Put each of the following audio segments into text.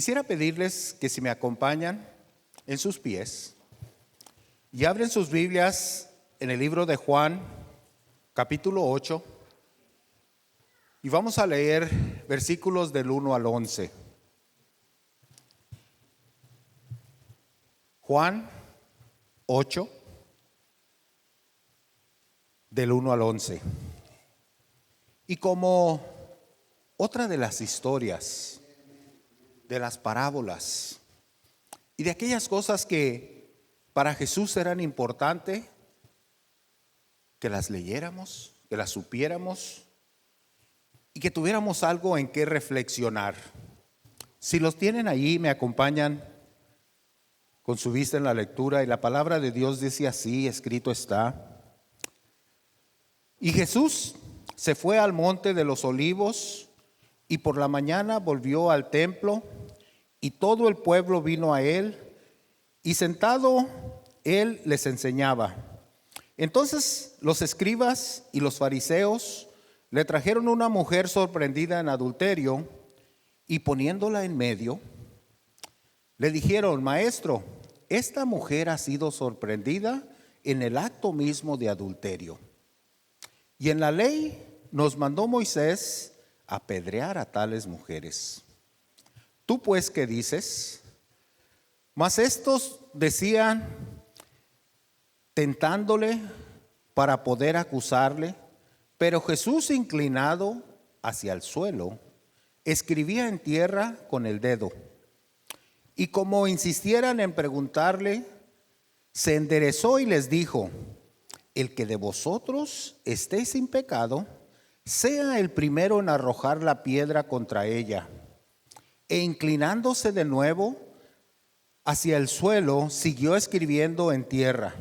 Quisiera pedirles que si me acompañan en sus pies y abren sus Biblias en el libro de Juan, capítulo 8, y vamos a leer versículos del 1 al 11. Juan 8, del 1 al 11. Y como otra de las historias, de las parábolas y de aquellas cosas que para Jesús eran importantes, que las leyéramos, que las supiéramos y que tuviéramos algo en qué reflexionar. Si los tienen allí, me acompañan con su vista en la lectura, y la palabra de Dios dice así, escrito está: y Jesús se fue al monte de los olivos, y por la mañana volvió al templo, y todo el pueblo vino a él, y sentado él les enseñaba. Entonces los escribas y los fariseos le trajeron una mujer sorprendida en adulterio, y poniéndola en medio, le dijeron: Maestro, esta mujer ha sido sorprendida en el acto mismo de adulterio. Y en la ley nos mandó Moisés apedrear a tales mujeres. ¿Tú pues qué dices? Mas estos decían, tentándole para poder acusarle, pero Jesús, inclinado hacia el suelo, escribía en tierra con el dedo. Y como insistieran en preguntarle, se enderezó y les dijo: el que de vosotros esté sin pecado, sea el primero en arrojar la piedra contra ella. E inclinándose de nuevo hacia el suelo, siguió escribiendo en tierra.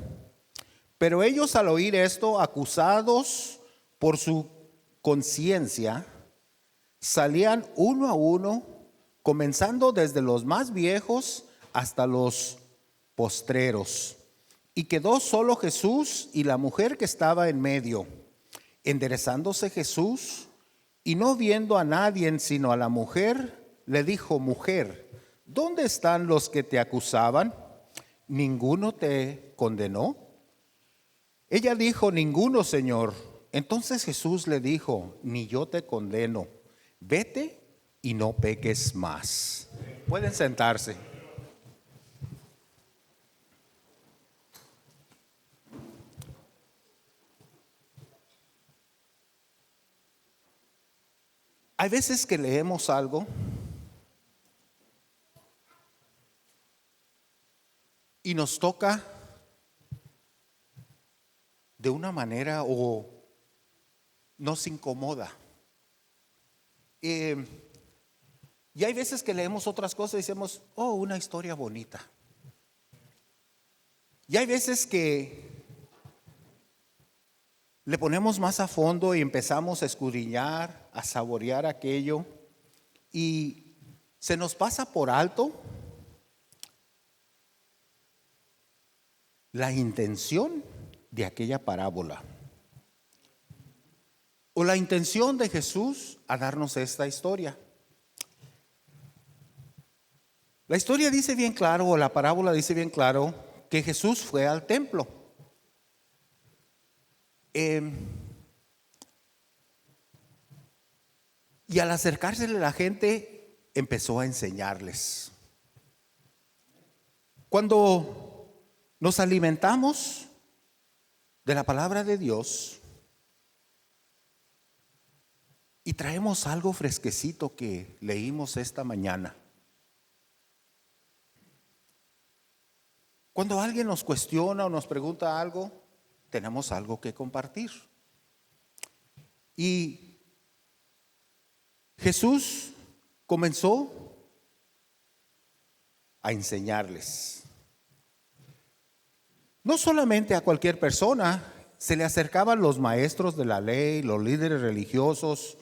Pero ellos, al oír esto, acusados por su conciencia, salían uno a uno, comenzando desde los más viejos hasta los postreros. Y quedó solo Jesús y la mujer que estaba en medio. Enderezándose Jesús, y no viendo a nadie sino a la mujer, le dijo: Mujer, ¿dónde están los que te acusaban? ¿Ninguno te condenó? Ella dijo: Ninguno, Señor. Entonces Jesús le dijo: Ni yo te condeno. Vete y no peques más. Pueden sentarse. Hay veces que leemos algo y nos toca de una manera o nos incomoda. Y hay veces que leemos otras cosas y decimos: oh, una historia bonita. Y hay veces que le ponemos más a fondo y empezamos a escudriñar, a saborear aquello, y se nos pasa por alto la intención de aquella parábola o la intención de Jesús a darnos esta historia. La historia dice bien claro, o la parábola dice bien claro, que Jesús fue al templo. Y al acercársele la gente, empezó a enseñarles. Cuando nos alimentamos de la palabra de Dios y traemos algo fresquecito que leímos esta mañana, cuando alguien nos cuestiona o nos pregunta algo, tenemos algo que compartir. Y Jesús comenzó a enseñarles. No solamente a cualquier persona, se le acercaban los maestros de la ley, los líderes religiosos,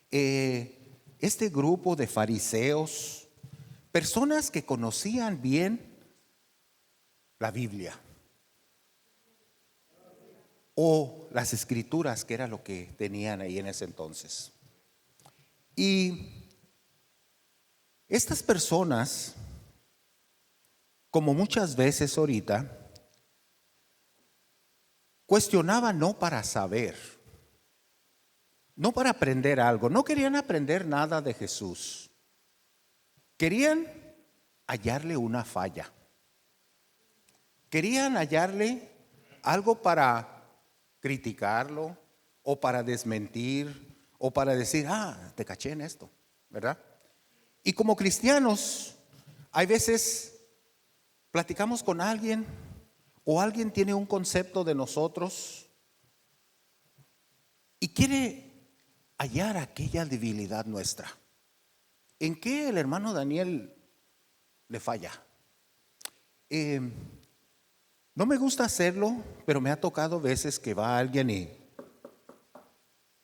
este grupo de fariseos, personas que conocían bien la Biblia o las escrituras, que era lo que tenían ahí en ese entonces. Y Estas personas, como muchas veces ahorita, cuestionaban no para saber, no para aprender algo, no querían aprender nada de Jesús. Querían hallarle una falla. Querían hallarle algo para criticarlo o para desmentir o para decir, te caché en esto, ¿verdad? Y como cristianos, hay veces platicamos con alguien o alguien tiene un concepto de nosotros y quiere hallar aquella debilidad nuestra. ¿En qué el hermano Daniel le falla? No me gusta hacerlo, pero me ha tocado veces que va alguien y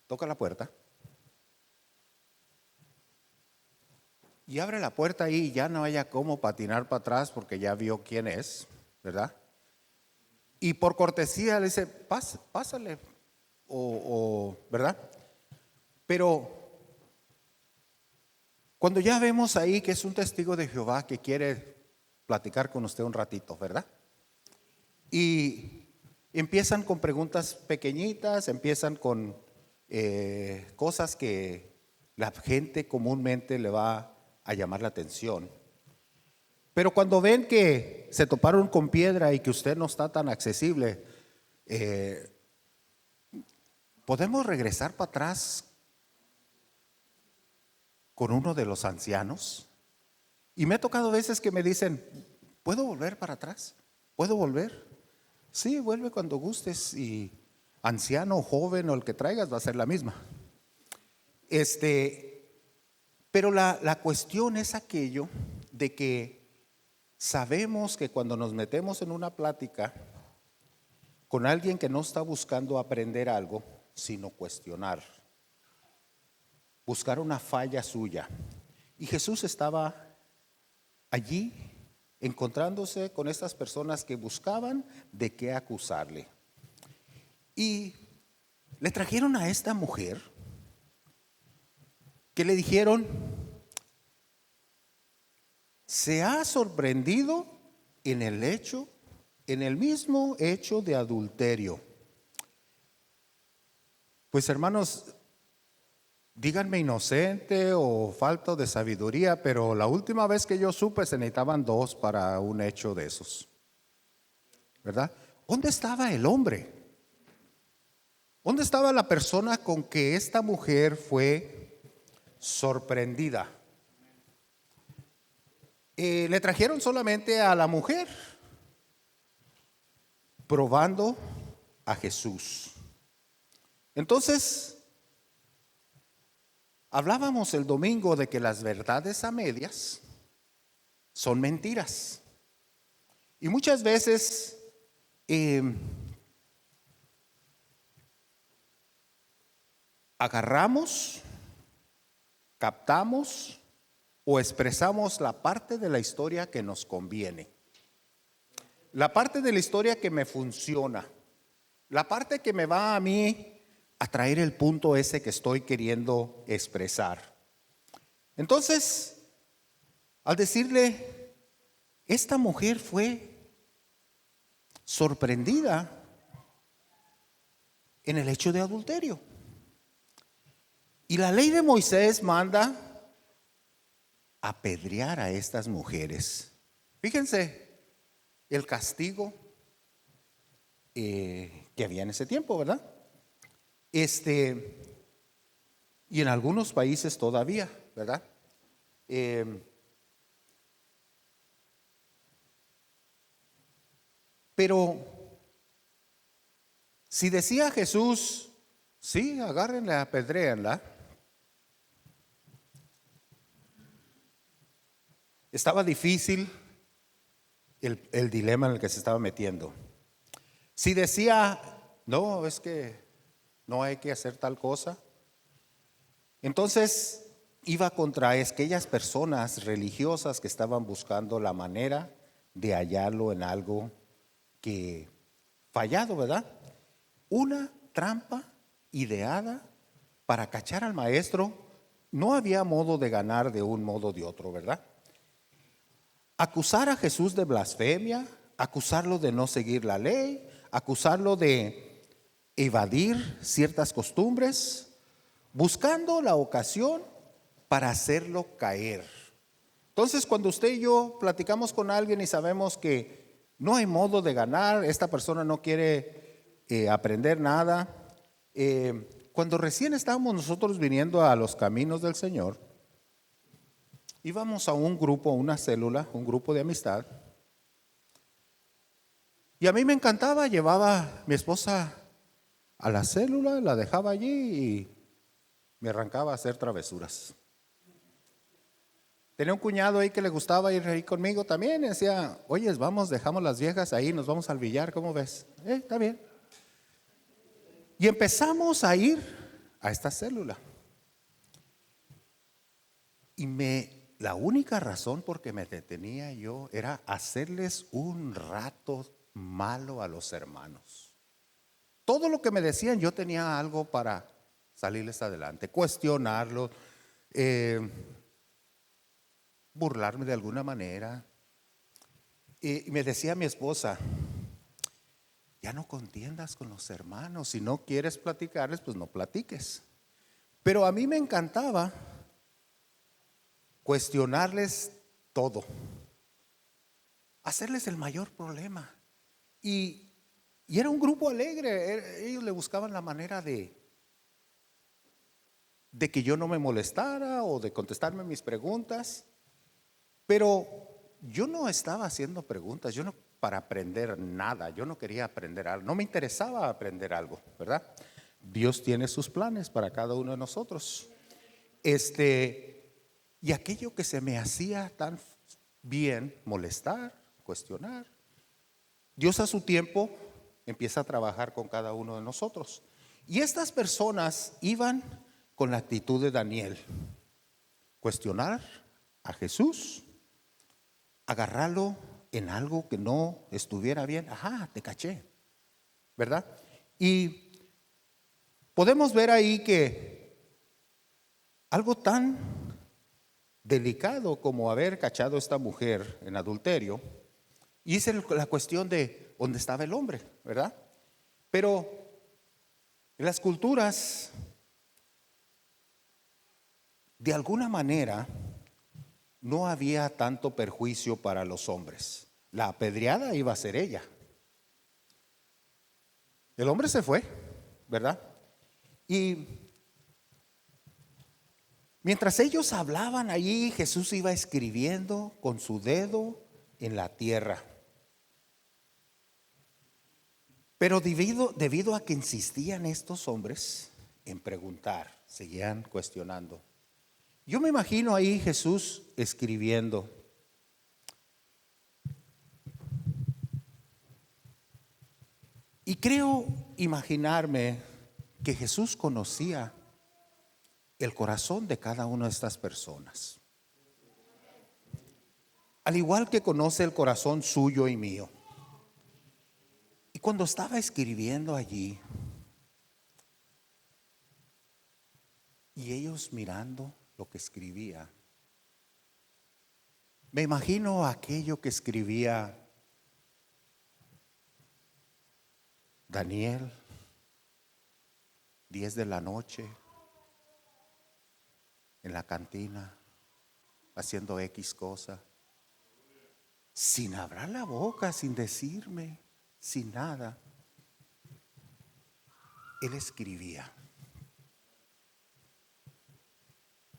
toca la puerta y abre la puerta ahí y ya no haya cómo patinar para atrás porque ya vio quién es, ¿verdad? Y por cortesía le dice, pásale, ¿verdad? Pero cuando ya vemos ahí que es un testigo de Jehová que quiere platicar con usted un ratito, ¿verdad? Y empiezan con preguntas pequeñitas, empiezan con cosas que la gente comúnmente le va a llamar la atención. Pero cuando ven que se toparon con piedra y que usted no está tan accesible, podemos regresar para atrás con uno de los ancianos. Y me ha tocado veces que me dicen, ¿puedo volver para atrás? ¿Puedo volver? Sí, vuelve cuando gustes, y anciano, joven o el que traigas va a ser la misma. Pero la cuestión es aquello de que sabemos que cuando nos metemos en una plática con alguien que no está buscando aprender algo, sino cuestionar, buscar una falla suya. Y Jesús estaba allí encontrándose con estas personas que buscaban de qué acusarle. Y le trajeron a esta mujer que le dijeron, se ha sorprendido en el mismo hecho de adulterio. Pues hermanos, díganme inocente o falto de sabiduría, pero la última vez que yo supe se necesitaban 2 para un hecho de esos, ¿verdad? ¿Dónde estaba el hombre? ¿Dónde estaba la persona con que esta mujer fue sorprendida? Le trajeron solamente a la mujer probando a Jesús. Entonces, hablábamos el domingo de que las verdades a medias son mentiras. Y muchas veces agarramos, captamos o expresamos la parte de la historia que nos conviene, la parte de la historia que me funciona, la parte que me va a mí a traer el punto ese que estoy queriendo expresar. Entonces, al decirle, esta mujer fue sorprendida en el hecho de adulterio. Y la ley de Moisés manda apedrear a estas mujeres. Fíjense el castigo que había en ese tiempo, ¿verdad? Y en algunos países todavía, ¿verdad? Pero si decía Jesús, sí, agárrenla, apedréanla, estaba difícil el dilema en el que se estaba metiendo. Si decía, no, es que no hay que hacer tal cosa, entonces iba contra aquellas personas religiosas que estaban buscando la manera de hallarlo en algo que fallado, ¿verdad? Una trampa ideada para cachar al maestro no había modo de ganar de un modo o de otro, ¿verdad? Acusar a Jesús de blasfemia, acusarlo de no seguir la ley, acusarlo de evadir ciertas costumbres, buscando la ocasión para hacerlo caer. Entonces, cuando usted y yo platicamos con alguien y sabemos que no hay modo de ganar, esta persona no quiere aprender nada, cuando recién estábamos nosotros viniendo a los caminos del Señor, íbamos a un grupo, una célula, un grupo de amistad, y a mí me encantaba, llevaba a mi esposa a la célula, la dejaba allí y me arrancaba a hacer travesuras. Tenía un cuñado ahí que le gustaba ir ahí conmigo también y decía, oye, vamos, dejamos las viejas ahí, nos vamos al billar, ¿cómo ves? Está bien. Y empezamos a ir a esta célula. Y la única razón por que me detenía yo era hacerles un rato malo a los hermanos. Todo lo que me decían, yo tenía algo para salirles adelante, cuestionarlos, burlarme de alguna manera. Y me decía mi esposa, ya no contiendas con los hermanos, si no quieres platicarles, pues no platiques. Pero a mí me encantaba cuestionarles todo, hacerles el mayor problema. Y era un grupo alegre, ellos le buscaban la manera de que yo no me molestara o de contestarme mis preguntas. Pero yo no estaba haciendo preguntas, yo no para aprender nada, yo no quería aprender algo, no me interesaba aprender algo, ¿verdad? Dios tiene sus planes para cada uno de nosotros. Y aquello que se me hacía tan bien, molestar, cuestionar, Dios a su tiempo empieza a trabajar con cada uno de nosotros. Y estas personas iban con la actitud de Daniel, cuestionar a Jesús, agarrarlo en algo que no estuviera bien. Ajá, te caché, ¿verdad? Y podemos ver ahí que algo tan delicado como haber cachado a esta mujer en adulterio, y es la cuestión de dónde estaba el hombre, ¿verdad? Pero en las culturas, de alguna manera, no había tanto perjuicio para los hombres. La apedreada iba a ser ella. El hombre se fue, ¿verdad? Y mientras ellos hablaban allí, Jesús iba escribiendo con su dedo en la tierra. Pero debido a que insistían estos hombres en preguntar, seguían cuestionando. Yo me imagino ahí Jesús escribiendo. Y creo imaginarme que Jesús conocía el corazón de cada una de estas personas. Al igual que conoce el corazón suyo y mío. Y cuando estaba escribiendo allí, y ellos mirando lo que escribía, me imagino aquello que escribía Daniel, 10 de la noche, en la cantina, haciendo X cosa, sin abrir la boca, sin decirme, sin nada. Él escribía.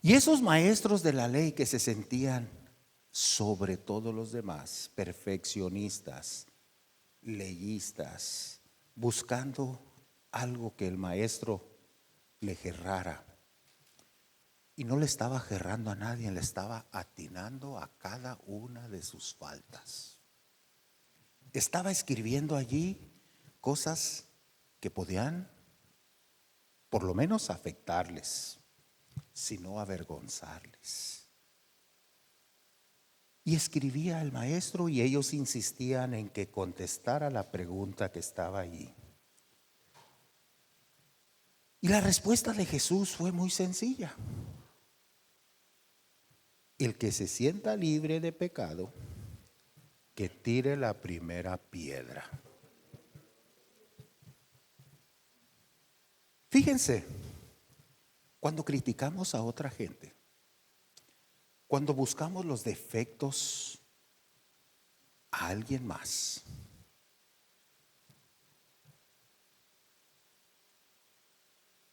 Y esos maestros de la ley que se sentían sobre todos los demás, perfeccionistas, leyistas, buscando algo que el maestro le gerrara. Y no le estaba gerrando a nadie, le estaba atinando a cada una de sus faltas. Estaba escribiendo allí cosas que podían, por lo menos, afectarles, sino avergonzarles. Y escribía el maestro y ellos insistían en que contestara la pregunta que estaba allí. Y la respuesta de Jesús fue muy sencilla. el que se sienta libre de pecado, que tire la primera piedra. Fíjense, cuando criticamos a otra gente, cuando buscamos los defectos a alguien más,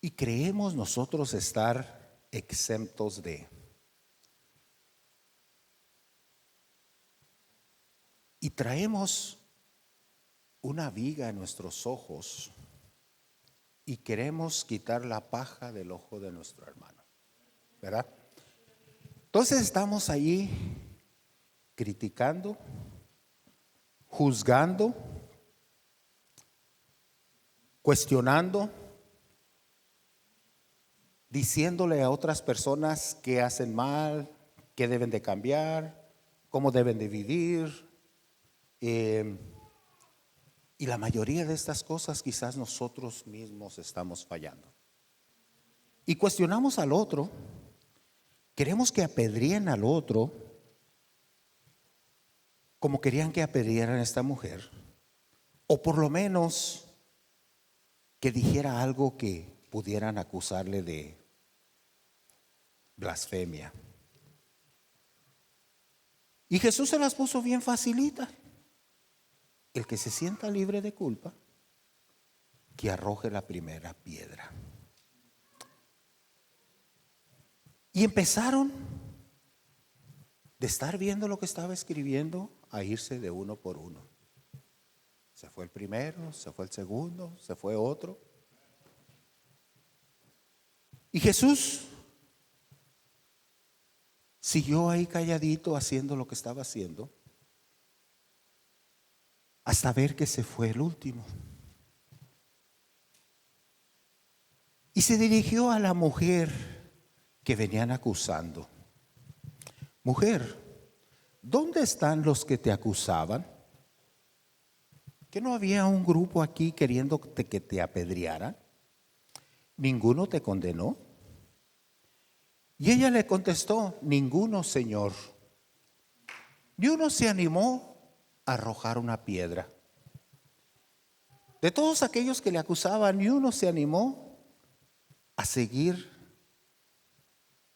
y creemos nosotros estar exentos de, y traemos una viga en nuestros ojos y queremos quitar la paja del ojo de nuestro hermano, ¿verdad? Entonces estamos allí criticando, juzgando, cuestionando, diciéndole a otras personas qué hacen mal, qué deben de cambiar, cómo deben de vivir. Y la mayoría de estas cosas quizás nosotros mismos estamos fallando. Y cuestionamos al otro, queremos que apedreen al otro como querían que apedrearan a esta mujer, o por lo menos que dijera algo que pudieran acusarle de blasfemia. Y Jesús se las puso bien facilita. El que se sienta libre de culpa, que arroje la primera piedra. Y empezaron de estar viendo lo que estaba escribiendo a irse de uno por uno. Se fue el primero, se fue el segundo, se fue otro. Y Jesús siguió ahí calladito haciendo lo que estaba haciendo, hasta ver que se fue el último. Y se dirigió a la mujer que venían acusando. Mujer, ¿dónde están los que te acusaban? ¿Que no había un grupo aquí queriendo que te apedrearan? ¿Ninguno te condenó? Y ella le contestó, ninguno, Señor. Ni uno se animó a arrojar una piedra. De todos aquellos que le acusaban, ni uno se animó a seguir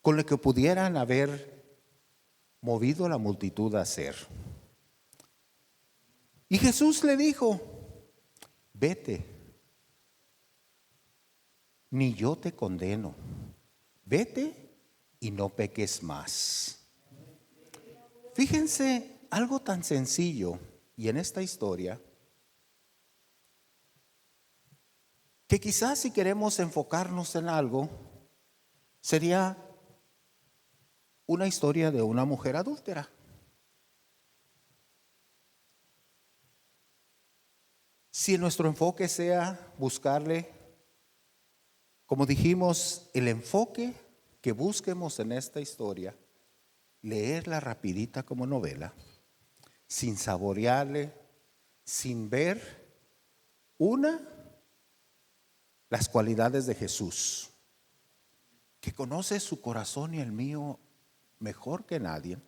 con lo que pudieran haber movido a la multitud a hacer. Y Jesús le dijo, vete, ni yo te condeno, vete y no peques más. Fíjense, algo tan sencillo, y en esta historia, que quizás si queremos enfocarnos en algo, sería una historia de una mujer adúltera. Si nuestro enfoque sea buscarle, como dijimos, el enfoque que busquemos en esta historia, leerla rapidita como novela, sin saborearle, sin ver las cualidades de Jesús, que conoce su corazón y el mío mejor que nadie,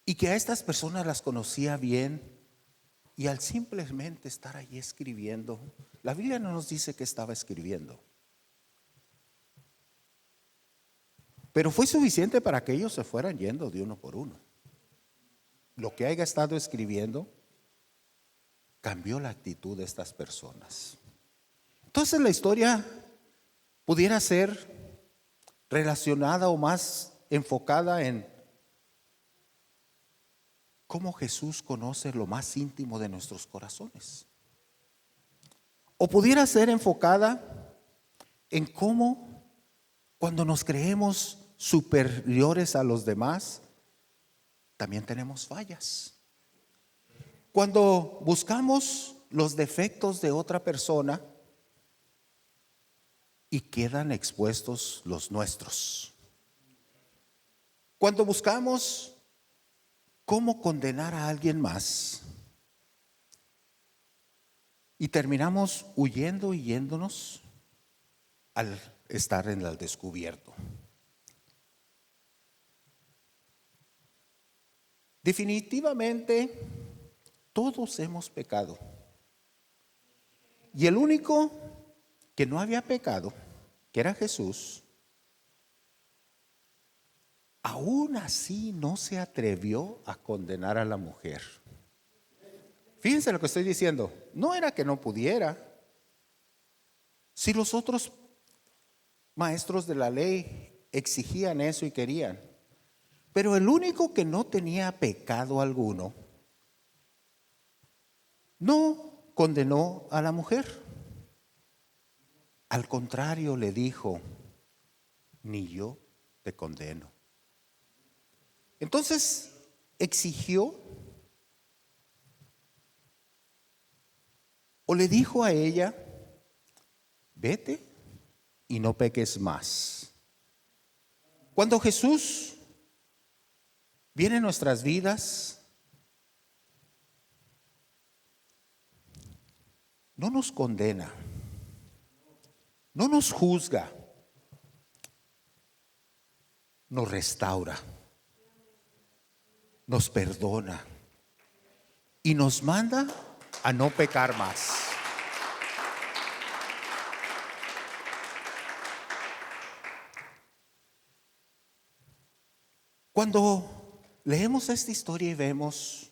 y que a estas personas las conocía bien, y al simplemente estar ahí escribiendo, la Biblia no nos dice que estaba escribiendo, pero fue suficiente para que ellos se fueran yendo de uno por uno. Lo que haya estado escribiendo cambió la actitud de estas personas. Entonces la historia pudiera ser relacionada o más enfocada en cómo Jesús conoce lo más íntimo de nuestros corazones. O pudiera ser enfocada en cómo cuando nos creemos superiores a los demás, también tenemos fallas. Cuando buscamos los defectos de otra persona y quedan expuestos los nuestros. Cuando buscamos cómo condenar a alguien más y terminamos huyendo y yéndonos al estar en el descubierto. Definitivamente, todos hemos pecado. Y el único que no había pecado, que era Jesús, aún así no se atrevió a condenar a la mujer. Fíjense lo que estoy diciendo. No era que no pudiera. Si los otros maestros de la ley exigían eso y querían. Pero el único que no tenía pecado alguno, no condenó a la mujer. Al contrario, le dijo, ni yo te condeno. Entonces exigió o le dijo a ella, vete y no peques más. Cuando Jesús viene en nuestras vidas, no nos condena, no nos juzga, nos restaura, nos perdona y nos manda a no pecar más. Cuando leemos esta historia y vemos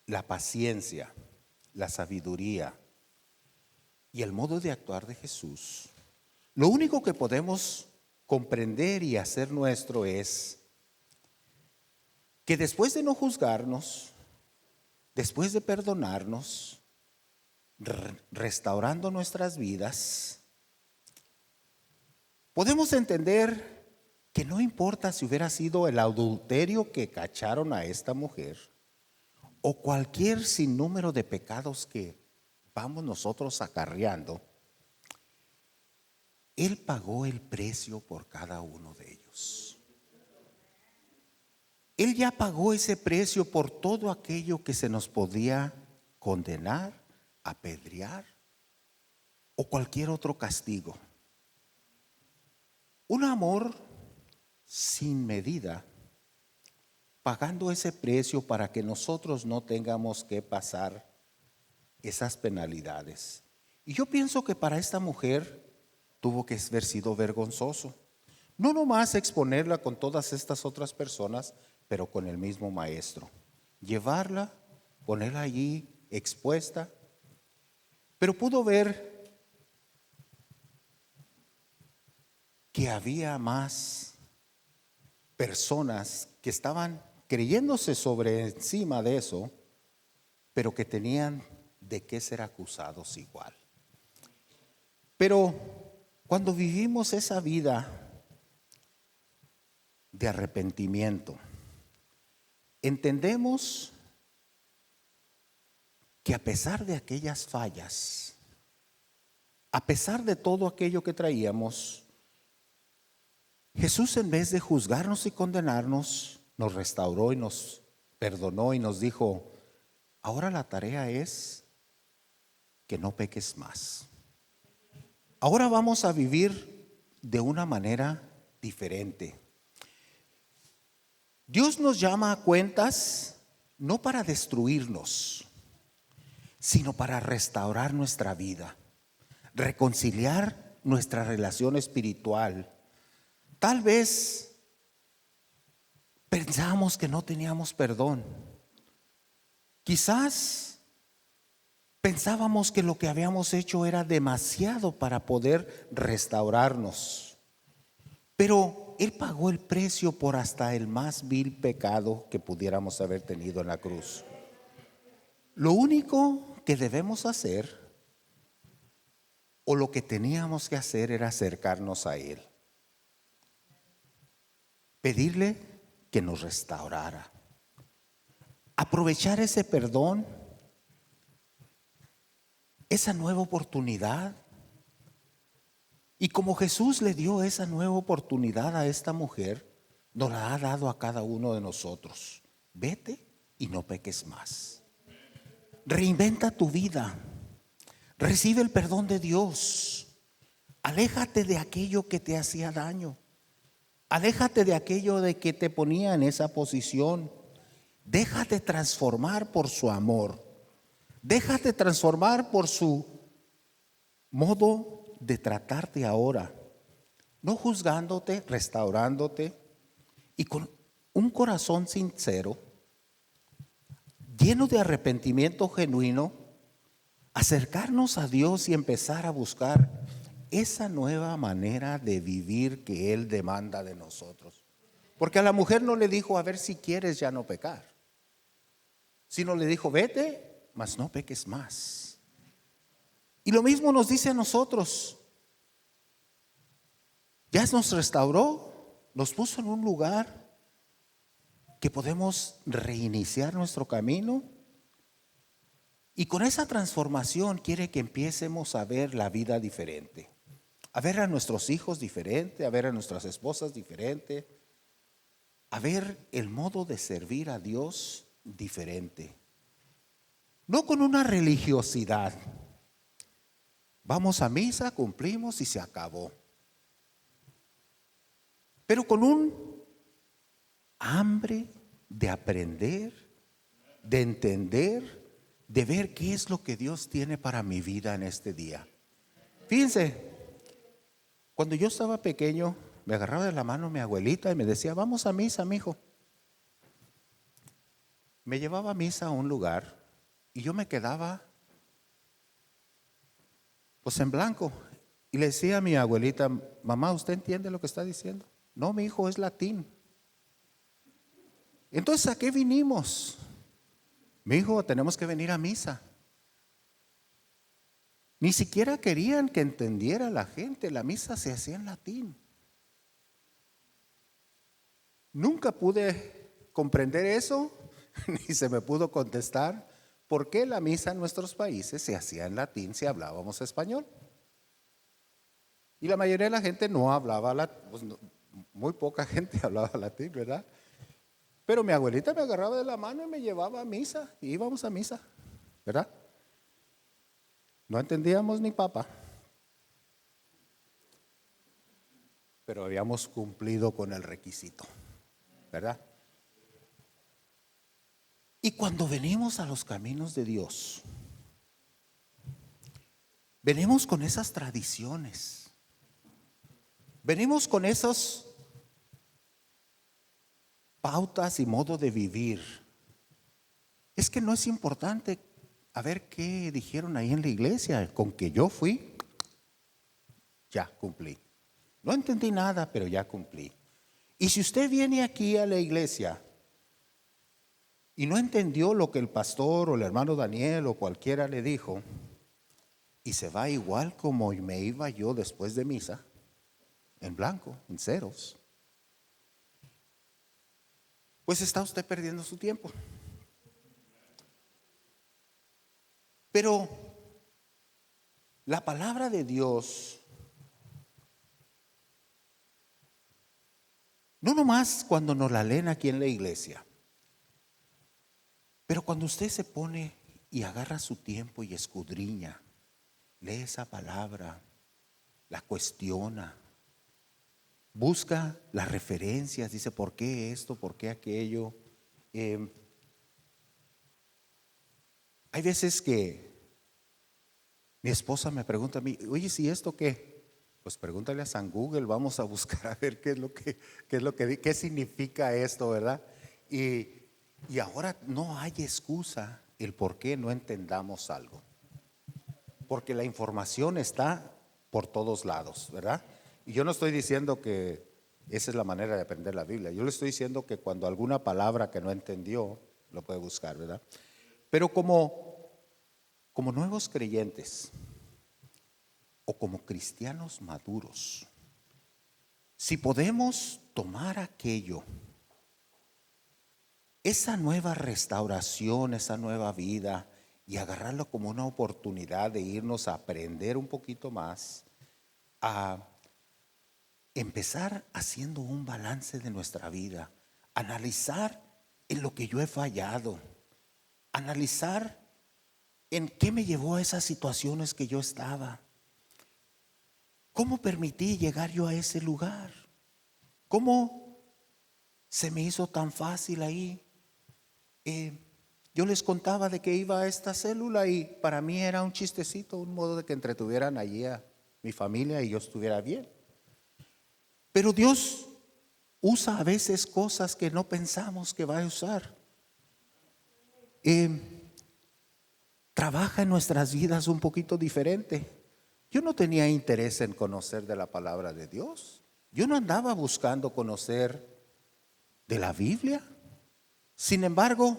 la paciencia, la sabiduría y el modo de actuar de Jesús, lo único que podemos comprender y hacer nuestro es que después de no juzgarnos, después de perdonarnos, restaurando nuestras vidas, podemos entender que no importa si hubiera sido el adulterio que cacharon a esta mujer o cualquier sinnúmero de pecados que vamos nosotros acarreando, Él pagó el precio por cada uno de ellos. Él ya pagó ese precio por todo aquello que se nos podía condenar, apedrear o cualquier otro castigo. Un amor sin medida, pagando ese precio para que nosotros no tengamos que pasar esas penalidades. Y yo pienso que para esta mujer tuvo que haber sido vergonzoso. No nomás exponerla con todas estas otras personas, pero con el mismo maestro. Llevarla, ponerla allí expuesta. Pero pudo ver que había más personas que estaban creyéndose sobre encima de eso, pero que tenían de qué ser acusados igual. Pero cuando vivimos esa vida de arrepentimiento, entendemos que a pesar de aquellas fallas, a pesar de todo aquello que traíamos, Jesús, en vez de juzgarnos y condenarnos, nos restauró y nos perdonó y nos dijo, ahora la tarea es que no peques más. Ahora vamos a vivir de una manera diferente. Dios nos llama a cuentas no para destruirnos, sino para restaurar nuestra vida, reconciliar nuestra relación espiritual. Tal vez pensamos que no teníamos perdón. Quizás pensábamos que lo que habíamos hecho era demasiado para poder restaurarnos. Pero Él pagó el precio por hasta el más vil pecado que pudiéramos haber tenido en la cruz. Lo único que debemos hacer, o lo que teníamos que hacer, era acercarnos a Él. Pedirle que nos restaurara. Aprovechar ese perdón, esa nueva oportunidad. Y como Jesús le dio esa nueva oportunidad a esta mujer, nos la ha dado a cada uno de nosotros. Vete y no peques más. Reinventa tu vida. Recibe el perdón de Dios. Aléjate de aquello que te hacía daño. Aléjate de aquello de que te ponía en esa posición. Déjate transformar por su amor. Déjate transformar por su modo de tratarte ahora. No juzgándote, restaurándote y con un corazón sincero, lleno de arrepentimiento genuino, acercarnos a Dios y empezar a buscar esa nueva manera de vivir que Él demanda de nosotros. Porque a la mujer no le dijo, a ver si quieres ya no pecar, sino le dijo, vete, mas no peques más. Y lo mismo nos dice a nosotros. Ya nos restauró, nos puso en un lugar que podemos reiniciar nuestro camino. Y con esa transformación quiere que empiecemos a ver la vida diferente, a ver a nuestros hijos diferente, a ver a nuestras esposas diferente, a ver el modo de servir a Dios diferente. No con una religiosidad. Vamos a misa, cumplimos y se acabó. Pero con un hambre de aprender, de entender, de ver qué es lo que Dios tiene para mi vida en este día. Fíjense, cuando yo estaba pequeño, me agarraba de la mano mi abuelita y me decía, vamos a misa, mijo. Me llevaba a misa a un lugar y yo me quedaba pues en blanco. Y le decía a mi abuelita, mamá, ¿usted entiende lo que está diciendo? No, mi hijo, es latín. Entonces, ¿a qué vinimos? Mi hijo, tenemos que venir a misa. Ni siquiera querían que entendiera la gente. La misa se hacía en latín. Nunca pude comprender eso, ni se me pudo contestar por qué la misa en nuestros países se hacía en latín si hablábamos español. Y la mayoría de la gente no hablaba latín, pues muy poca gente hablaba latín, ¿verdad? Pero mi abuelita me agarraba de la mano y me llevaba a misa, y íbamos a misa, ¿verdad? No entendíamos ni papa, pero habíamos cumplido con el requisito, ¿verdad? Y cuando venimos a los caminos de Dios, venimos con esas tradiciones, venimos con esas pautas y modo de vivir. Es que no es importante a ver qué dijeron ahí en la iglesia, con que yo fui, ya cumplí. No entendí nada, pero ya cumplí. Y si usted viene aquí a la iglesia y no entendió lo que el pastor o el hermano Daniel o cualquiera le dijo, y se va igual como me iba yo después de misa, en blanco, en ceros, pues está usted perdiendo su tiempo. Pero la palabra de Dios, no nomás cuando nos la leen aquí en la iglesia, pero cuando usted se pone y agarra su tiempo y escudriña, lee esa palabra, la cuestiona, busca las referencias, dice, ¿por qué esto? ¿Por qué aquello? Hay veces que mi esposa me pregunta a mí, oye, ¿y esto qué? Pues pregúntale a San Google, vamos a buscar a ver qué significa esto, ¿verdad? Y ahora no hay excusa el por qué no entendamos algo, porque la información está por todos lados, ¿verdad? Y yo no estoy diciendo que esa es la manera de aprender la Biblia. Yo le estoy diciendo que cuando alguna palabra que no entendió, lo puede buscar, ¿verdad? Pero como nuevos creyentes o como cristianos maduros, si podemos tomar aquello, esa nueva restauración, esa nueva vida, y agarrarlo como una oportunidad de irnos a aprender un poquito más, a empezar haciendo un balance de nuestra vida, analizar en lo que yo he fallado, analizar en qué me llevó a esas situaciones que yo estaba, cómo permití llegar yo a ese lugar. ¿Cómo se me hizo tan fácil ahí? Yo les contaba de que iba a esta célula y para mí era un chistecito, un modo de que entretuvieran allí a mi familia y yo estuviera bien. Pero Dios usa a veces cosas que no pensamos que va a usar. Trabaja en nuestras vidas un poquito diferente. Yo no tenía interés en conocer de la palabra de Dios. Yo no andaba buscando conocer de la Biblia. Sin embargo,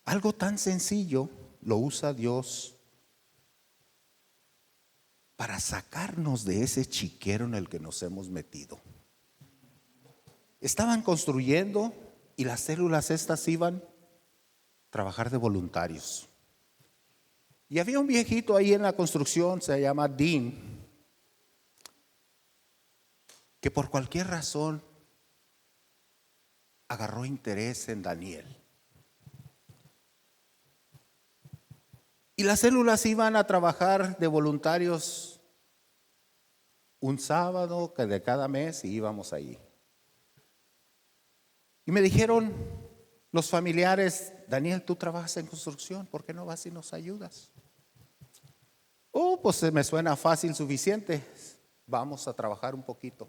algo tan sencillo lo usa Dios para sacarnos de ese chiquero en el que nos hemos metido. Estaban construyendo y las células estas iban a trabajar de voluntarios. Y había un viejito ahí en la construcción, se llama Dean, que por cualquier razón agarró interés en Daniel. Y las células iban a trabajar de voluntarios un sábado de cada mes y íbamos allí. Y me dijeron los familiares: Daniel, tú trabajas en construcción, ¿por qué no vas y nos ayudas? Oh, pues me suena fácil, suficiente. Vamos a trabajar un poquito.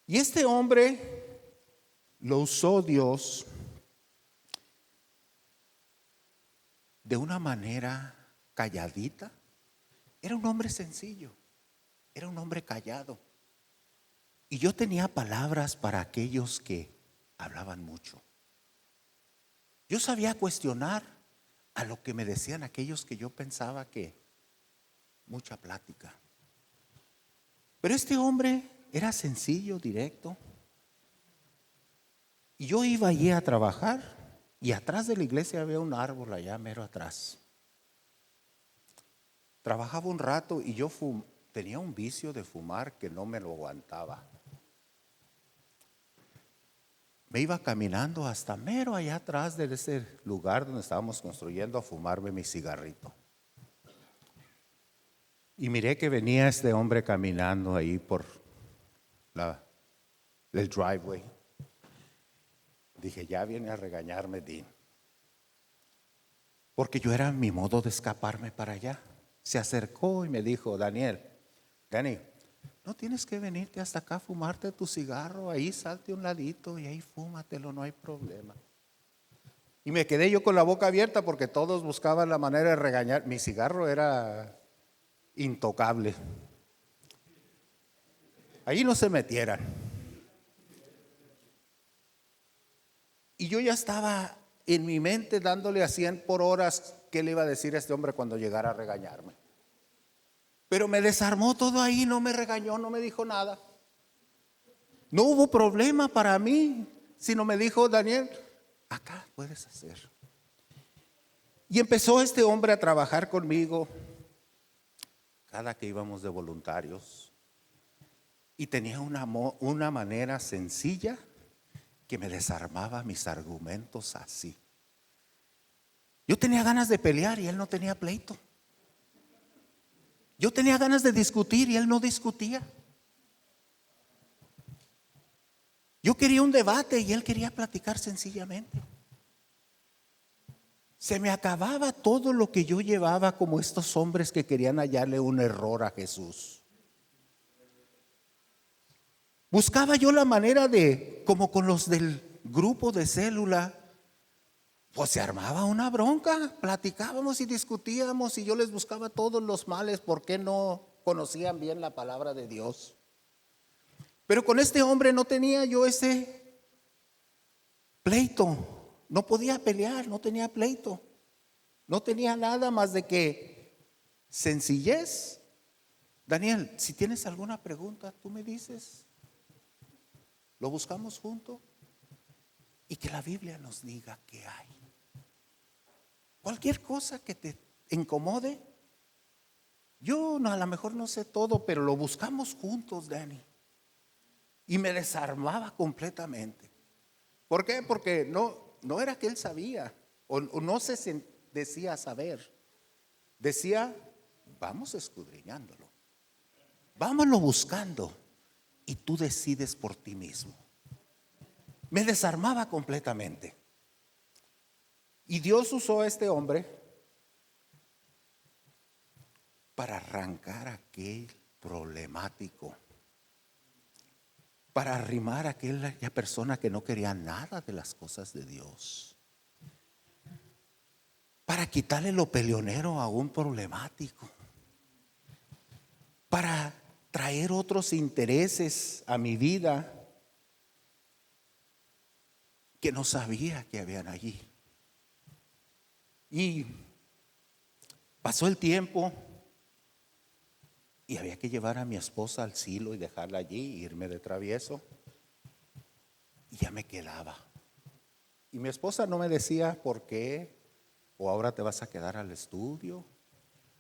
Y este hombre lo usó Dios de una manera calladita. Era un hombre sencillo, era un hombre callado. Y yo tenía palabras para aquellos que hablaban mucho. Yo sabía cuestionar a lo que me decían aquellos que yo pensaba que mucha plática. Pero este hombre era sencillo, directo. Y yo iba allí a trabajar y atrás de la iglesia había un árbol allá mero atrás. Trabajaba un rato y yo tenía un vicio de fumar que no me lo aguantaba. Me iba caminando hasta mero allá atrás de ese lugar donde estábamos construyendo a fumarme mi cigarrito. Y miré que venía este hombre caminando ahí por el driveway. Dije, ya viene a regañarme Dean. Porque yo era mi modo de escaparme para allá. Se acercó y me dijo: Danny, no tienes que venirte hasta acá a fumarte tu cigarro, ahí salte un ladito y ahí fúmatelo, no hay problema. Y me quedé yo con la boca abierta porque todos buscaban la manera de regañar. Mi cigarro era intocable. Allí no se metieran. Y yo ya estaba en mi mente dándole a 100 por horas qué le iba a decir a este hombre cuando llegara a regañarme. Pero me desarmó todo ahí, no me regañó, no me dijo nada. No hubo problema para mí, sino me dijo: Daniel, acá puedes hacer. Y empezó este hombre a trabajar conmigo cada que íbamos de voluntarios. Y tenía una manera sencilla que me desarmaba mis argumentos así. Yo tenía ganas de pelear y él no tenía pleito. Yo tenía ganas de discutir y él no discutía. Yo quería un debate y él quería platicar sencillamente. Se me acababa todo lo que yo llevaba como estos hombres que querían hallarle un error a Jesús. Buscaba yo la manera de, como con los del grupo de célula, pues se armaba una bronca, platicábamos y discutíamos y yo les buscaba todos los males, ¿por qué no conocían bien la palabra de Dios? Pero con este hombre no tenía yo ese pleito, no podía pelear, no tenía pleito, no tenía nada más de que sencillez. Daniel, si tienes alguna pregunta, tú me dices, lo buscamos juntos y que la Biblia nos diga qué hay. Cualquier cosa que te incomode, yo a lo mejor no sé todo, pero lo buscamos juntos, Dani. Y me desarmaba completamente. ¿Por qué? Porque no era que él sabía o no se decía saber. Decía, vamos escudriñándolo, vámonos buscando. y tú decides por ti mismo. Me desarmaba completamente. Y Dios usó a este hombre para arrancar aquel problemático, para arrimar a aquella persona que no quería nada de las cosas de Dios, para quitarle lo peleonero a un problemático, para traer otros intereses a mi vida que no sabía que habían allí. Y pasó el tiempo y había que llevar a mi esposa al silo y dejarla allí, irme de travieso. Y ya me quedaba. Y mi esposa no me decía por qué, o ahora te vas a quedar al estudio.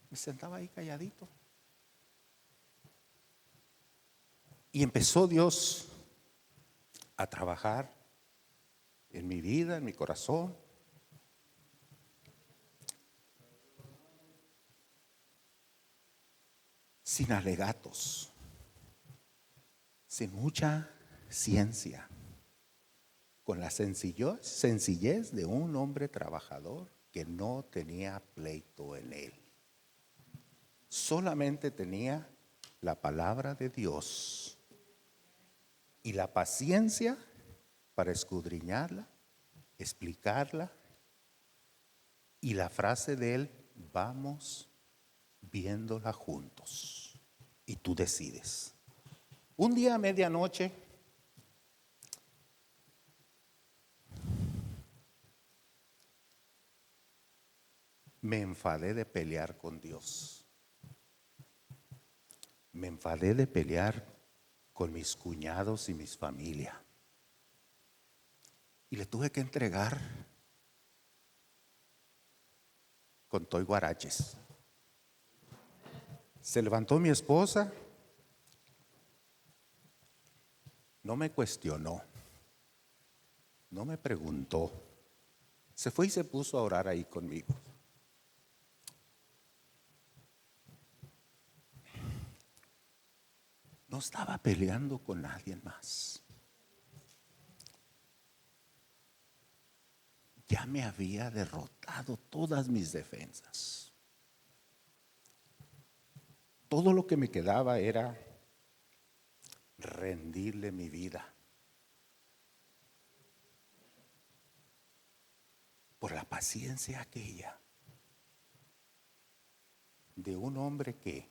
Me sentaba ahí calladito. Y empezó Dios a trabajar en mi vida, en mi corazón. Sin alegatos, sin mucha ciencia, con la sencillez de un hombre trabajador que no tenía pleito en él. Solamente tenía la palabra de Dios y la paciencia para escudriñarla, explicarla, y la frase de él: vamos viéndola juntos y tú decides. Un día a medianoche me enfadé de pelear con Dios. Me enfadé de pelear con mis cuñados y mis familias. Y le tuve que entregar con toy guaraches. Se levantó mi esposa, no me cuestionó, no me preguntó. Se fue y se puso a orar ahí conmigo. No estaba peleando con nadie más. Ya me había derrotado todas mis defensas. Todo lo que me quedaba era rendirle mi vida por la paciencia aquella de un hombre que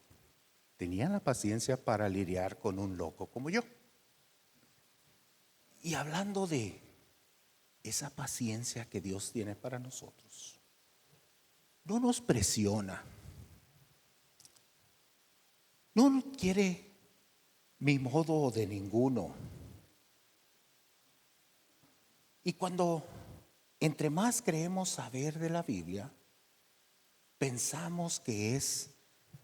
tenía la paciencia para lidiar con un loco como yo. Y hablando de esa paciencia que Dios tiene para nosotros, no nos presiona, no quiere mi modo de ninguno. Y cuando entre más creemos saber de la Biblia, pensamos que es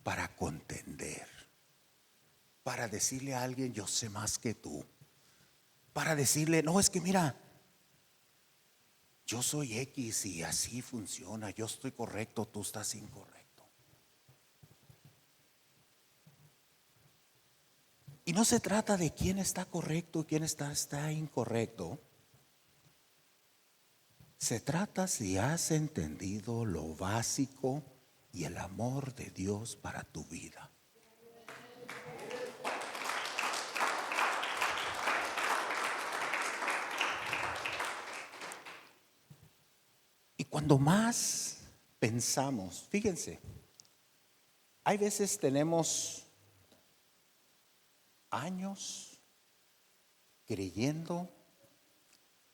para contender, para decirle a alguien: yo sé más que tú, para decirle: no, es que mira, yo soy X y así funciona, yo estoy correcto, tú estás incorrecto. Y no se trata de quién está correcto y quién está incorrecto. Se trata si has entendido lo básico y el amor de Dios para tu vida. Y cuando más pensamos, fíjense, hay veces tenemos años creyendo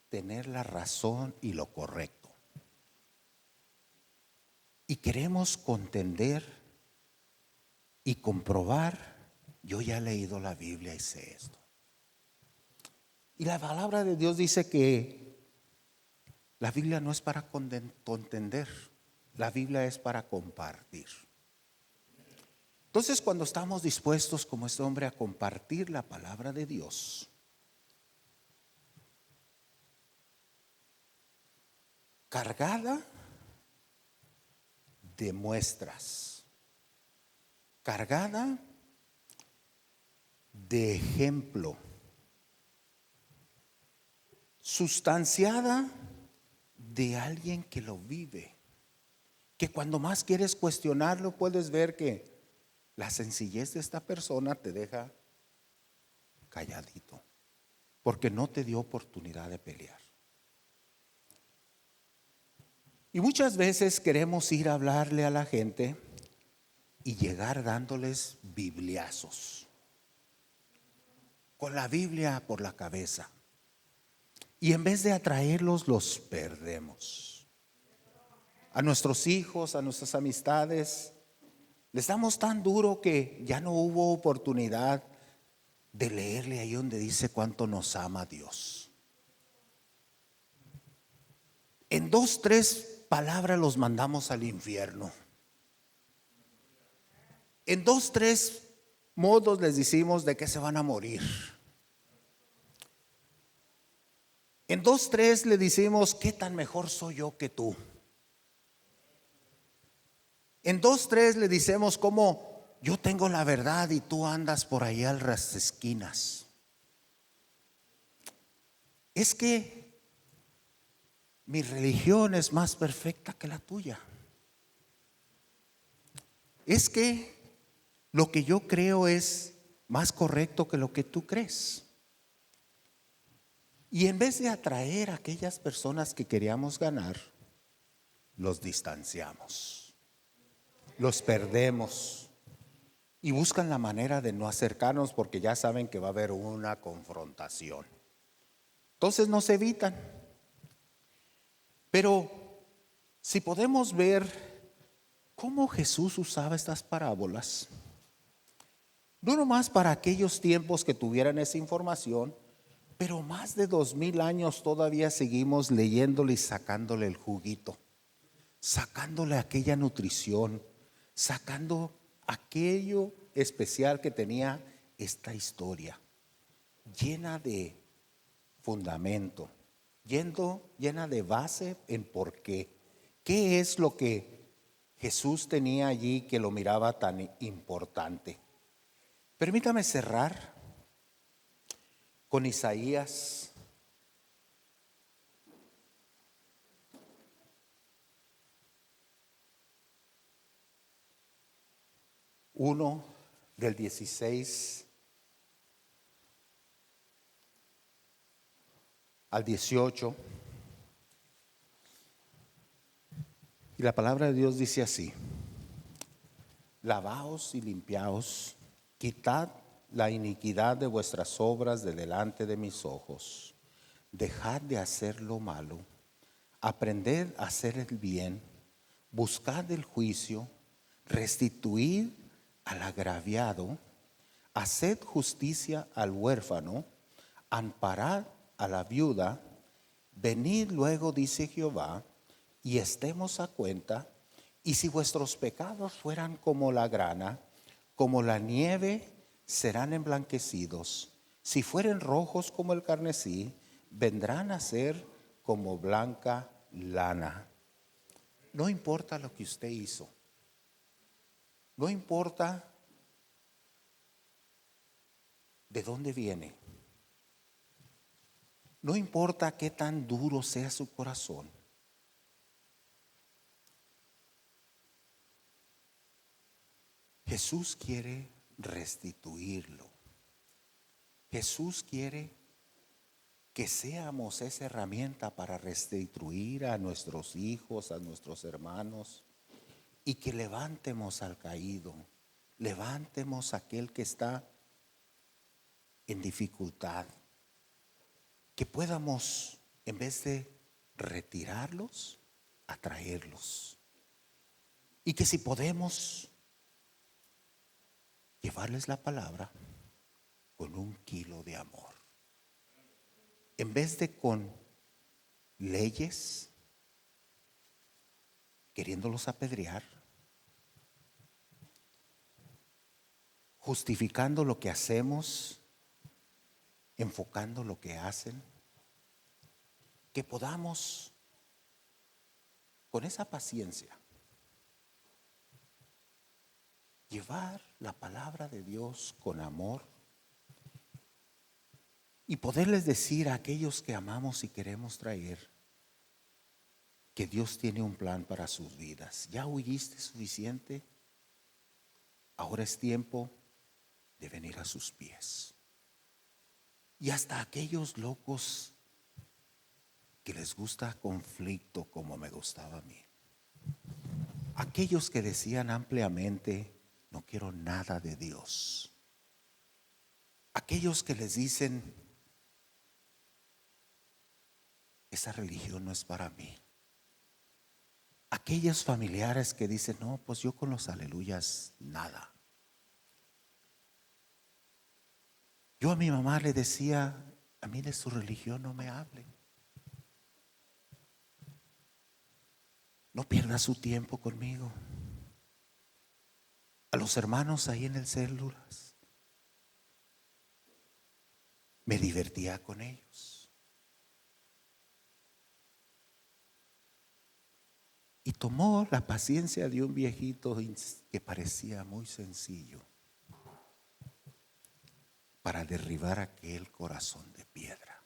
tener la razón y lo correcto. Y queremos contender y comprobar: yo ya he leído la Biblia y sé esto. Y la palabra de Dios dice que la Biblia no es para contender, la Biblia es para compartir. Entonces, cuando estamos dispuestos como este hombre a compartir la palabra de Dios, cargada de muestras, cargada de ejemplo, sustanciada de alguien que lo vive, que cuando más quieres cuestionarlo puedes ver que la sencillez de esta persona te deja calladito, porque no te dio oportunidad de pelear. Y muchas veces queremos ir a hablarle a la gente y llegar dándoles bibliazos, con la Biblia por la cabeza. Y en vez de atraerlos, los perdemos. A nuestros hijos, a nuestras amistades, les damos tan duro que ya no hubo oportunidad de leerle ahí donde dice cuánto nos ama Dios. En 2, 3 palabras los mandamos al infierno. En 2, 3 modos les decimos de que se van a morir. En 2, 3 le decimos qué tan mejor soy yo que tú. En 2, 3 le decimos cómo yo tengo la verdad y tú andas por ahí a las esquinas. Es que mi religión es más perfecta que la tuya. Es que lo que yo creo es más correcto que lo que tú crees. Y en vez de atraer a aquellas personas que queríamos ganar, los distanciamos, los perdemos y buscan la manera de no acercarnos porque ya saben que va a haber una confrontación. Entonces nos evitan. Pero si podemos ver cómo Jesús usaba estas parábolas, no nomás para aquellos tiempos que tuvieran esa información, pero más de 2000 años todavía seguimos leyéndole y sacándole el juguito, sacándole aquella nutrición, sacando aquello especial que tenía esta historia, llena de fundamento, llena de base en por qué. ¿Qué es lo que Jesús tenía allí que lo miraba tan importante? Permítame cerrar con Isaías 1 del 16 al 18. Y la palabra de Dios dice así: lavaos y limpiaos, quitad la iniquidad de vuestras obras de delante de mis ojos. Dejad de hacer lo malo, aprended a hacer el bien, buscad el juicio, restituid al agraviado, haced justicia al huérfano, amparad a la viuda. Venid luego, dice Jehová, y estemos a cuenta. Y si vuestros pecados fueran como la grana, como la nieve, serán emblanquecidos. Si fueren rojos como el carmesí, vendrán a ser como blanca lana. No importa lo que usted hizo, no importa de dónde viene, no importa qué tan duro sea su corazón. Jesús quiere restituirlo. Jesús quiere que seamos esa herramienta para restituir a nuestros hijos, a nuestros hermanos, y que levantemos al caído, levantemos a aquel que está en dificultad, que podamos, en vez de retirarlos, atraerlos. Y que si podemos llevarles la palabra con 1 kilo de amor, en vez de con leyes, queriéndolos apedrear, justificando lo que hacemos, enfocando lo que hacen, que podamos con esa paciencia llevar la palabra de Dios con amor y poderles decir a aquellos que amamos y queremos traer que Dios tiene un plan para sus vidas. ¿Ya oíste suficiente? Ahora es tiempo de venir a sus pies. Y hasta aquellos locos que les gusta conflicto como me gustaba a mí. Aquellos que decían ampliamente, no quiero nada de Dios. Aquellos que les dicen, esa religión no es para mí. Aquellos familiares que dicen, no, pues yo con los aleluyas nada. Yo a mi mamá le decía, a mí de su religión no me hable. No pierda su tiempo conmigo. A los hermanos ahí en el células, me divertía con ellos. Y tomó la paciencia de un viejito que parecía muy sencillo para derribar aquel corazón de piedra.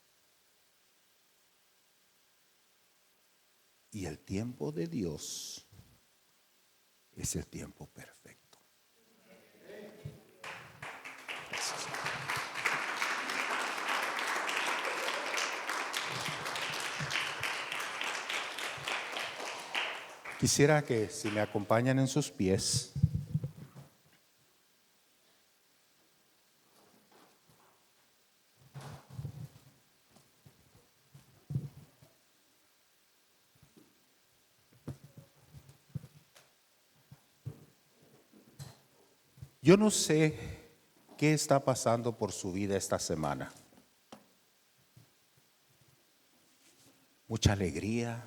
Y el tiempo de Dios es el tiempo perfecto. Gracias. Quisiera que si me acompañan en sus pies, yo no sé qué está pasando por su vida esta semana. Mucha alegría,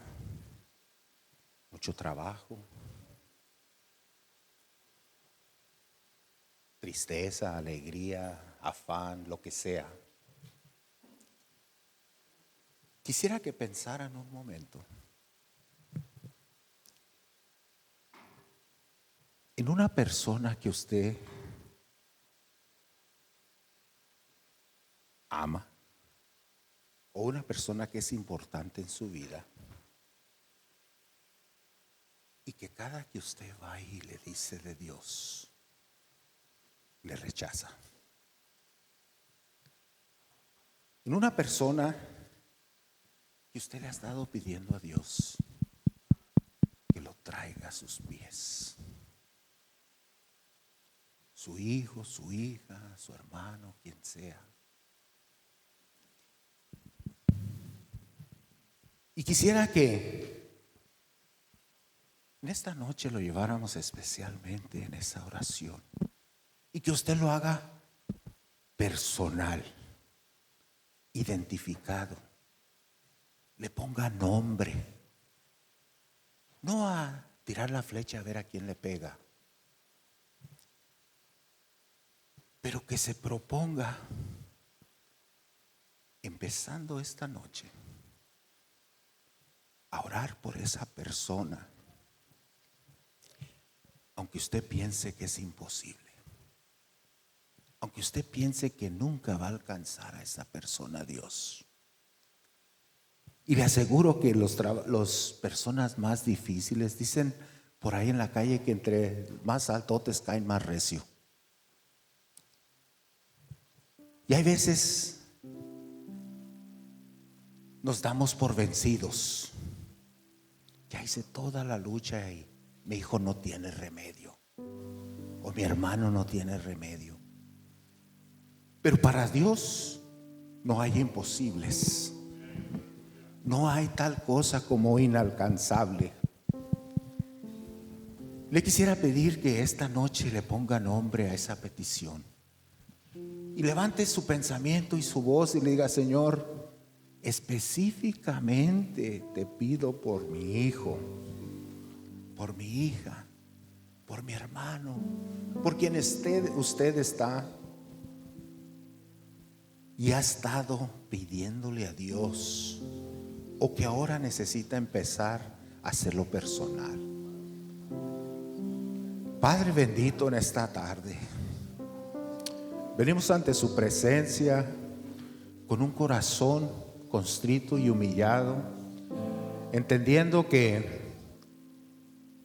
mucho trabajo, tristeza, alegría, afán, lo que sea. Quisiera que pensaran un momento en una persona que usted ama o una persona que es importante en su vida y que cada que usted va y le dice de Dios, le rechaza. En una persona que usted le ha estado pidiendo a Dios que lo traiga a sus pies. Su hijo, su hija, su hermano, quien sea. Y quisiera que en esta noche lo lleváramos especialmente en esa oración y que usted lo haga personal, identificado, le ponga nombre, no a tirar la flecha a ver a quién le pega, pero que se proponga, empezando esta noche, a orar por esa persona, aunque usted piense que es imposible, aunque usted piense que nunca va a alcanzar a esa persona Dios. Y le aseguro que las personas más difíciles dicen por ahí en la calle que entre más altotes caen más recio. Y hay veces nos damos por vencidos. Ya hice toda la lucha y mi hijo no tiene remedio, o mi hermano no tiene remedio. Pero para Dios no hay imposibles. No hay tal cosa como inalcanzable. Le quisiera pedir que esta noche le ponga nombre a esa petición y levante su pensamiento y su voz y le diga: Señor, específicamente te pido por mi hijo, por mi hija, por mi hermano, por quien usted está y ha estado pidiéndole a Dios, o que ahora necesita empezar a hacerlo personal. Padre bendito, en esta tarde venimos ante su presencia con un corazón constrito y humillado, entendiendo que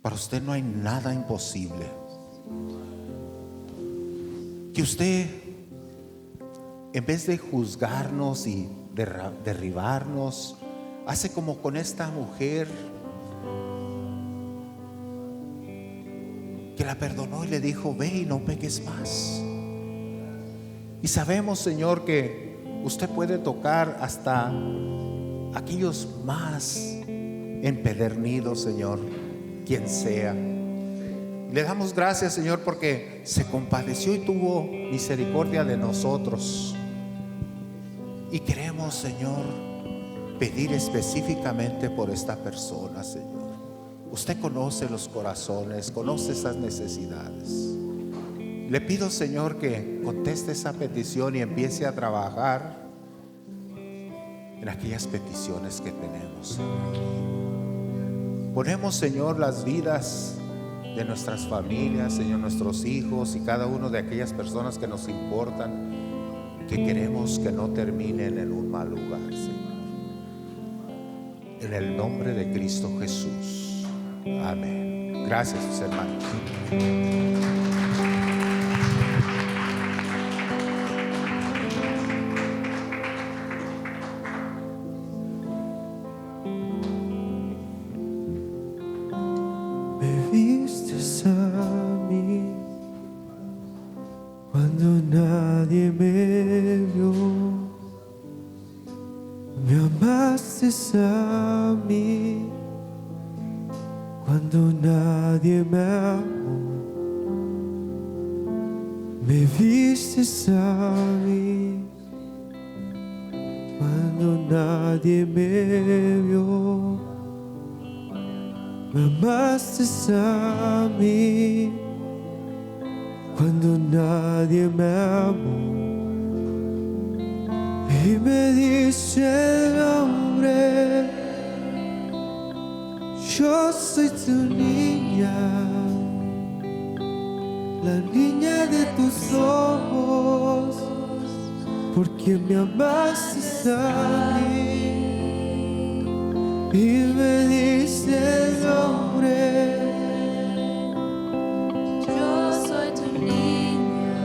para usted no hay nada imposible. Que usted, en vez de juzgarnos y derribarnos, hace como con esta mujer que la perdonó y le dijo: ve y no peques más. Y sabemos, Señor, que usted puede tocar hasta aquellos más empedernidos, Señor, quien sea. Le damos gracias, Señor, porque se compadeció y tuvo misericordia de nosotros. Y queremos, Señor, pedir específicamente por esta persona, Señor. Usted conoce los corazones, conoce esas necesidades. Le pido, Señor, que conteste esa petición y empiece a trabajar en aquellas peticiones que tenemos. Ponemos, Señor, las vidas de nuestras familias, Señor, nuestros hijos y cada uno de aquellas personas que nos importan, que queremos que no terminen en un mal lugar, Señor. En el nombre de Cristo Jesús. Amén. Gracias, mis hermanos. Me vistes a mí cuando nadie me vio. Me amaste a mí cuando nadie me amó. Me vistes a mí cuando nadie me vio. Me amaste a mí cuando nadie me amó. Y me diste el nombre. Yo soy tu niña, la niña de tus ojos, porque me amaste a mí y me diste el nombre. Yo soy tu niña,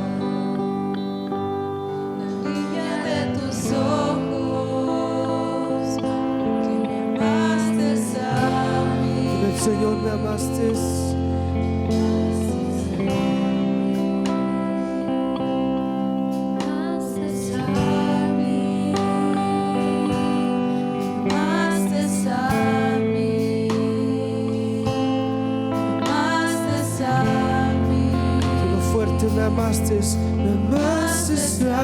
la niña de tus ojos, que me amaste a mí. El Señor me amaste. Me amaste a